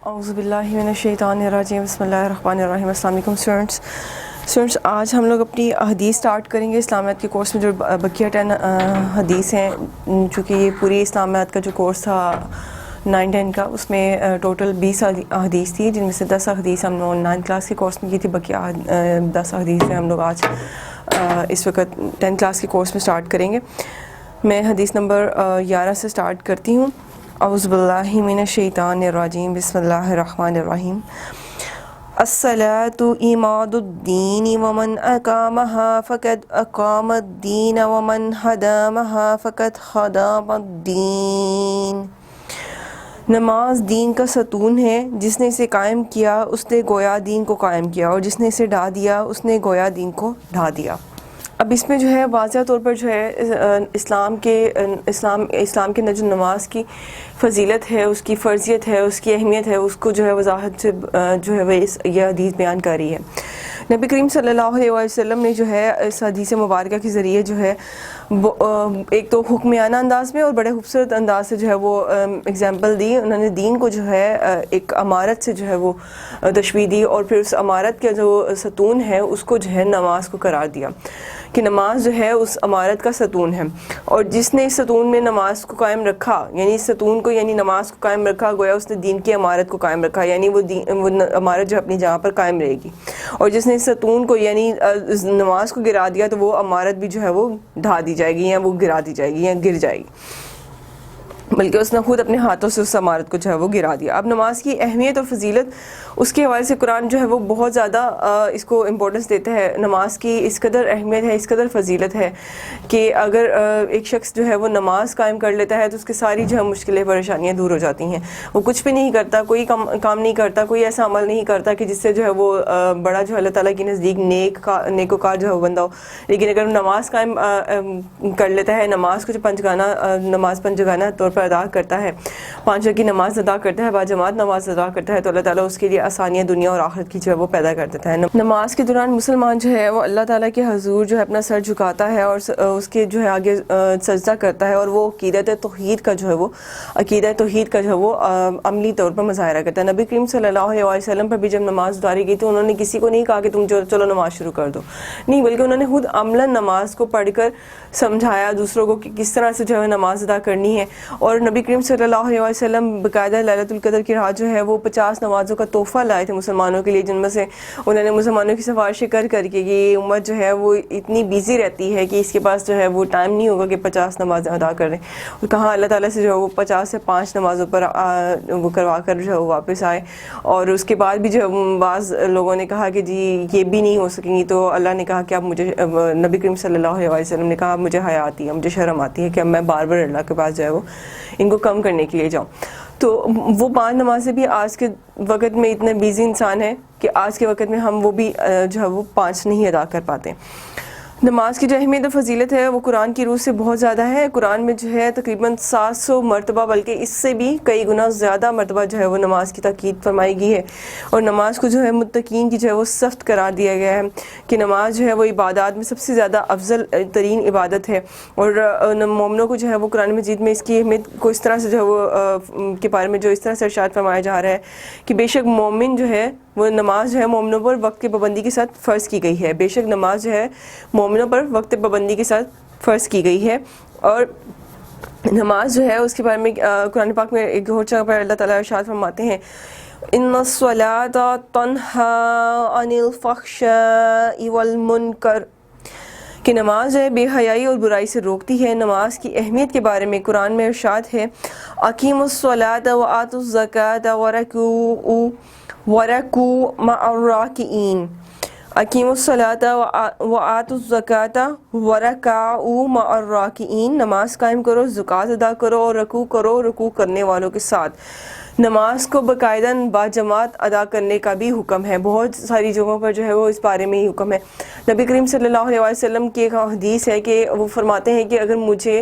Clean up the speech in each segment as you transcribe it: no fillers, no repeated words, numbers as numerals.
اعوذ باللہ من الشیطان الرجیم بسم اللہ الرحمن الرحیم۔ السلام علیکم اسٹوڈنٹس، آج ہم لوگ اپنی حدیث سٹارٹ کریں گے اسلامیات کے کورس میں جو بقیہ 10 حدیث ہیں، چونکہ یہ پوری اسلامیات کا جو کورس تھا 9-10 کا، اس میں ٹوٹل 20 حدیث تھی، جن میں سے 10 حدیث ہم لوگ 9 کلاس کے کورس میں کی تھی، بقیہ 10 حدیث ہیں ہم لوگ آج اس وقت 10 کلاس کے کورس میں سٹارٹ کریں گے۔ میں حدیث نمبر 11 سے سٹارٹ کرتی ہوں۔ اعوذ باللہ من الشیطان الرجیم بسم اللہ الرحمن الرحیم۔ الصلاۃ عماد الدین ومن اقامها فقد اقام الدین ومن ہدمها فقد ہدم الدین۔ نماز دین کا ستون ہے، جس نے اسے قائم کیا اس نے گویا دین کو قائم کیا، اور جس نے اسے ڈھا دیا اس نے گویا دین کو ڈھا دیا۔ اب اس میں جو ہے واضح طور پر جو ہے اسلام کے اندر جو نماز کی فضیلت ہے، اس کی فرضیت ہے، اس کی اہمیت ہے، اس کو جو ہے وضاحت سے جو ہے یہ حدیث بیان کر رہی ہے۔ نبی کریم صلی اللہ علیہ وسلم نے جو ہے اس حدیث مبارکہ کے ذریعے جو ہے ایک تو حکمیانہ انداز میں اور بڑے خوبصورت انداز سے جو ہے وہ اگزامپل دی۔ انہوں نے دین کو جو ہے ایک عمارت سے جو ہے وہ تشبیہ دی، اور پھر اس عمارت کا جو ستون ہے اس کو جو ہے نماز کو قرار دیا کہ نماز جو ہے اس عمارت کا ستون ہے، اور جس نے اس ستون میں نماز کو قائم رکھا، یعنی اس ستون کو یعنی نماز کو قائم رکھا، گویا اس نے دین کی عمارت کو قائم رکھا، یعنی وہ عمارت جو اپنی جگہ پر قائم رہے گی۔ اور جس نے اس ستون کو یعنی نماز کو گرا دیا تو وہ عمارت بھی جو ہے وہ ڈھا دی جائے گی، یا وہ گرا دی جائے گی، یا گر جائے گی، بلکہ اس نے خود اپنے ہاتھوں سے اس عمارت کو جو ہے وہ گرا دیا۔ اب نماز کی اہمیت اور فضیلت، اس کے حوالے سے قرآن جو ہے وہ بہت زیادہ اس کو امپورٹنس دیتا ہے۔ نماز کی اس قدر اہمیت ہے، اس قدر فضیلت ہے کہ اگر ایک شخص جو ہے وہ نماز قائم کر لیتا ہے تو اس کی ساری جو ہے مشکلیں پریشانیاں دور ہو جاتی ہیں۔ وہ کچھ بھی نہیں کرتا، کوئی کام نہیں کرتا، کوئی ایسا عمل نہیں کرتا کہ جس سے جو ہے وہ بڑا جو ہے اللہ تعالیٰ کے نزدیک نیکوکار جو ہے وہ بندہ ہو، لیکن اگر نماز قائم کر لیتا ہے، نماز کو جو نماز پنجگانہ طور پر ادا کرتا ہے، 5 وقت کی نماز ادا کرتا ہے، باجماعت نماز ادا کرتا ہے، تو اللہ تعالیٰ اس کے لیے آسانیاں دنیا اور آخرت کی جو ہے وہ پیدا کر دیتا ہے۔ نماز کے دوران مسلمان جو ہے وہ اللہ تعالیٰ کے حضور جو ہے اپنا سر جھکاتا ہے اور اس کے جو ہے آگے سجدہ کرتا ہے، اور وہ عقیدت توحید کا جو ہے وہ عملی طور پر مظاہرہ کرتا ہے۔ نبی کریم صلی اللہ علیہ وسلم پر بھی جب نماز اتاری گئی تو انہوں نے کسی کو نہیں کہا کہ تم چلو نماز شروع کر دو، نہیں، بلکہ انہوں نے خود عملاً نماز کو پڑھ کر سمجھایا دوسروں کو کہ کس طرح سے جو ہے نماز ادا کرنی ہے۔ اور نبی کریم صلی اللہ علیہ وسلم باقاعدہ لیلۃ القدر کی رات جو ہے وہ 50 نمازوں کا تحفہ لائے تھے مسلمانوں کے لیے، جن میں سے انہوں نے مسلمانوں کی سفارشیں کر کے یہ امت جو ہے وہ اتنی بیزی رہتی ہے کہ اس کے پاس جو ہے وہ ٹائم نہیں ہوگا کہ 50 نمازیں ادا کریں، اور کہاں اللہ تعالیٰ سے جو ہے وہ 50 سے 5 نمازوں پر وہ کروا کر جو ہے وہ واپس آئے۔ اور اس کے بعد بھی جو بعض لوگوں نے کہا کہ جی یہ بھی نہیں ہو سکیں گی، تو اللہ نے کہا کہ اب مجھے، نبی کریم صلی اللہ علیہ وسلم نے کہا مجھے حیا آتی ہے، مجھے شرم آتی ہے کہ اب میں بار بار اللہ کے پاس جو ہے وہ ان کو کم کرنے کے لیے جاؤں۔ تو وہ 5 نمازیں بھی آج کے وقت میں اتنے بیزی انسان ہیں کہ آج کے وقت میں ہم وہ بھی جو ہے وہ 5 نہیں ادا کر پاتے۔ نماز کی جو اہمیت و فضیلت ہے وہ قرآن کی روح سے بہت زیادہ ہے۔ قرآن میں جو ہے تقریباً 700 مرتبہ، بلکہ اس سے بھی کئی گنا زیادہ مرتبہ جو ہے وہ نماز کی تاکید فرمائی گئی ہے، اور نماز کو جو ہے متقین کی جو ہے وہ صفت قرار دیا گیا ہے کہ نماز جو ہے وہ عبادات میں سب سے زیادہ افضل ترین عبادت ہے۔ اور مومنوں کو جو ہے وہ قرآن مجید میں اس کی اہمیت کو اس طرح سے جو ہے وہ کے بارے میں جو اس طرح سے ارشاد فرمایا جا رہا ہے کہ بے شک مومن جو ہے وہ نماز جو ہے مومنوں پر وقت کی پابندی کے ساتھ فرض کی گئی ہے، بے شک نماز جو ہے مومنوں پر وقت پابندی کے ساتھ فرض کی گئی ہے۔ اور نماز جو ہے اس کے بارے میں قرآن پاک میں ایک اور جگہ پر اللہ تعالیٰ ارشاد فرماتے ہیں ان الصلاۃ تنہی عن الفحشاء والمنکر، کہ نماز جو ہے بے حیائی اور برائی سے روکتی ہے۔ نماز کی اہمیت کے بارے میں قرآن میں ارشاد ہے اقیموا الصلاۃ وآتوا الزکاۃ وارکعوا مع الراکعین، اقیموا الصلاۃ وآتوا الزکاۃ ورکعوا مع الراکعین، نماز قائم کرو، زکوٰۃ ادا کرو اور رکوع کرو رکوع کرنے والوں کے ساتھ۔ نماز کو باقاعدہ باجماعت ادا کرنے کا بھی حکم ہے، بہت ساری جگہوں پر جو ہے وہ اس بارے میں ہی حکم ہے۔ نبی کریم صلی اللہ علیہ وسلم کی ایک حدیث ہے کہ وہ فرماتے ہیں کہ اگر مجھے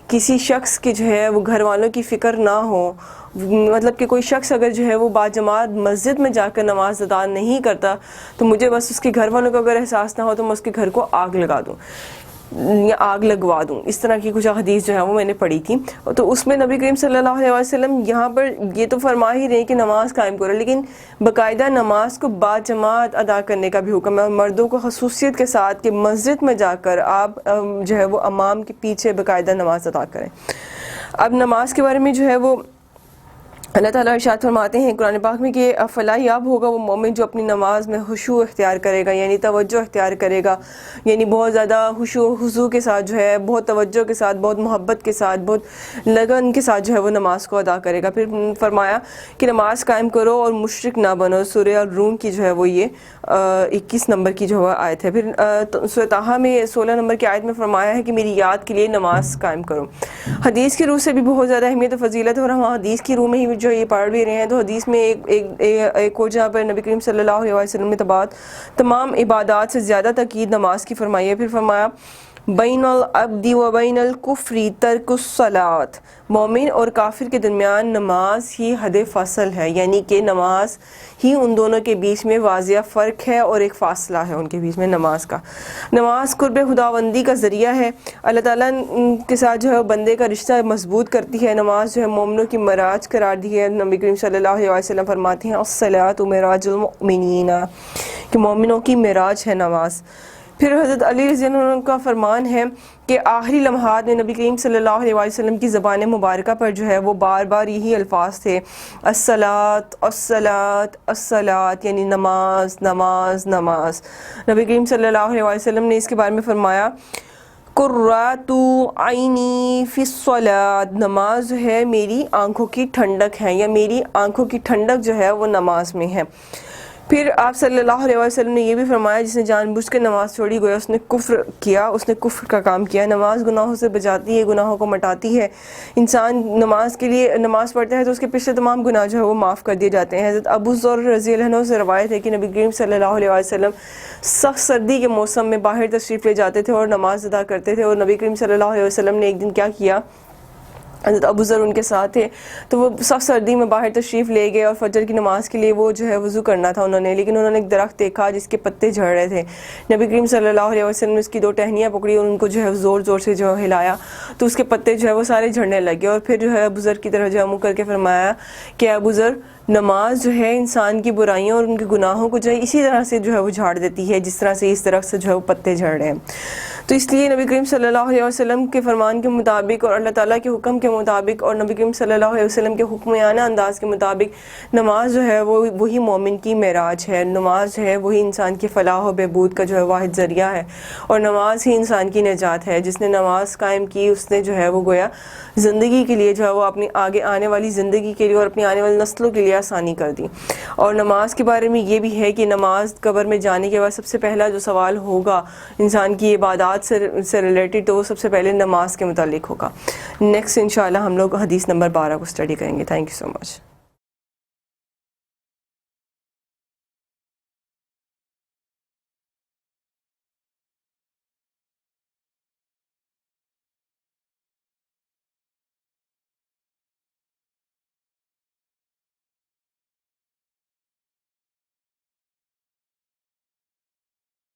کسی شخص کی جو ہے وہ گھر والوں کی فکر نہ ہو، مطلب کہ کوئی شخص اگر جو ہے وہ باجماعت مسجد میں جا کر نماز ادا نہیں کرتا تو مجھے بس اس کے گھر والوں کا اگر احساس نہ ہو تو میں اس کے گھر کو آگ لگا دوں۔ یا آگ لگوا دوں. اس طرح کی کچھ حدیث جو ہے وہ میں نے پڑھی تھی. تو اس میں نبی کریم صلی اللہ علیہ وسلم یہاں پر یہ تو فرما ہی رہے کہ نماز قائم کرو، لیکن باقاعدہ نماز کو با جماعت ادا کرنے کا بھی حکم ہے، اور مردوں کو خصوصیت کے ساتھ کہ مسجد میں جا کر آپ جو ہے وہ امام کے پیچھے باقاعدہ نماز ادا کریں. اب نماز کے بارے میں جو ہے وہ اللہ تعالیٰ ارشاد فرماتے ہیں قرآن پاک میں کہ فلاح یاب ہوگا وہ مومن جو اپنی نماز میں خشوع اختیار کرے گا، یعنی توجہ اختیار کرے گا، یعنی بہت زیادہ خشوع و خضوع کے ساتھ جو ہے بہت توجہ کے ساتھ، بہت محبت کے ساتھ، بہت لگن کے ساتھ جو ہے وہ نماز کو ادا کرے گا. پھر فرمایا کہ نماز قائم کرو اور مشرک نہ بنو. سورہ الروم کی جو ہے وہ یہ 21 نمبر کی جو ہے آیت ہے. پھر سورہ طٰہٰ میں 16 نمبر کی آیت میں فرمایا ہے کہ میری یاد کے لیے نماز قائم کرو. حدیث کی روح سے بھی بہت زیادہ اہمیت و فضیلت ہے، اور ہم حدیث کی روح میں ہی جو یہ پڑھ بھی رہے ہیں. تو حدیث میں ایک اور جہاں پر نبی کریم صلی اللہ علیہ وسلم نے تمام عبادات سے زیادہ تاکید نماز کی فرمائی ہے. پھر فرمایا بین العبد و بین الکفر ترک الصلاۃ، مومن اور کافر کے درمیان نماز ہی حد فصل ہے، یعنی کہ نماز ہی ان دونوں کے بیچ میں واضح فرق ہے اور ایک فاصلہ ہے ان کے بیچ میں نماز کا. نماز قرب خداوندی کا ذریعہ ہے، اللہ تعالیٰ کے ساتھ جو ہے بندے کا رشتہ مضبوط کرتی ہے. نماز جو ہے مومنوں کی معراج قرار دی ہے. نبی کریم صلی اللہ علیہ وسلم فرماتے ہیں الصلاۃ معراج المؤمنین، کہ مومنوں کی معراج ہے نماز. پھر حضرت علی رضی اللہ عنہ کا فرمان ہے کہ آخری لمحات میں نبی کریم صلی اللہ علیہ وسلم کی زبان مبارکہ پر جو ہے وہ بار بار یہی الفاظ تھے الصلاۃ الصلاۃ الصلاۃ، یعنی نماز نماز نماز. نبی کریم صلی اللہ علیہ وسلم نے اس کے بارے میں فرمایا قرۃ عینی فی الصلاۃ، نماز جو ہے میری آنکھوں کی ٹھنڈک ہے، یا میری آنکھوں کی ٹھنڈک جو ہے وہ نماز میں ہے. پھر آپ صلی اللہ علیہ وسلم نے یہ بھی فرمایا جس نے جان بوجھ کے نماز چھوڑی گویا اس نے کفر کیا، اس نے کفر کا کام کیا. نماز گناہوں سے بچاتی ہے، گناہوں کو مٹاتی ہے. انسان نماز کے لیے نماز پڑھتا ہے تو اس کے پچھلے تمام گناہ جو ہے وہ معاف کر دیے جاتے ہیں. حضرت ابو ذر رضی اللہ عنہ سے روایت ہے کہ نبی کریم صلی اللہ علیہ وسلم سخت سردی کے موسم میں باہر تشریف لے جاتے تھے اور نماز ادا کرتے تھے. اور نبی کریم صلی اللہ علیہ وسلم نے ایک دن کیا کیا، حضرت ابو ذر ان کے ساتھ تھے تو وہ سخت سردی میں باہر تشریف لے گئے اور فجر کی نماز کے لیے وہ جو ہے وضو کرنا تھا انہوں نے، لیکن انہوں نے ایک درخت دیکھا جس کے پتے جھڑ رہے تھے. نبی کریم صلی اللہ علیہ وسلم نے اس کی 2 ٹہنیاں پکڑی اور ان کو جو ہے زور زور سے جو ہلایا تو اس کے پتے جو ہے وہ سارے جھڑنے لگے. اور پھر جو ہے ابو ذر کی طرف جو ہے منہ کر کے فرمایا کہ ابو ذر، نماز جو ہے انسان کی برائیوں اور ان کے گناہوں کو جو ہے اسی طرح سے جو ہے وہ جھاڑ دیتی ہے جس طرح سے اس درخت سے جو ہے وہ پتے جھڑ رہے ہیں. تو اس لیے نبی کریم صلی اللہ علیہ وسلم کے فرمان کے مطابق اور اللہ تعالیٰ کے حکم کے مطابق اور نبی کریم صلی اللہ علیہ وسلم کے حکمرانہ انداز کے مطابق نماز جو ہے وہ وہی مومن کی معراج ہے. نماز جو ہے وہی انسان کی فلاح و بہبود کا جو ہے واحد ذریعہ ہے، اور نماز ہی انسان کی نجات ہے. جس نے نماز قائم کی اس نے جو ہے وہ گویا زندگی کے لیے جو ہے وہ اپنی آگے آنے والی زندگی کے لیے اور اپنی آنے والی نسلوں کے لیے آسانی کر دی. اور نماز کے بارے میں یہ بھی ہے کہ نماز قبر میں جانے کے بعد سب سے پہلا جو سوال ہوگا انسان کی عبادات سے ریلیٹڈ تو وہ سب سے پہلے نماز کے متعلق ہوگا. نیکسٹ انشاءاللہ ہم لوگ حدیث نمبر 12 کو اسٹڈی کریں گے. Thank you so much.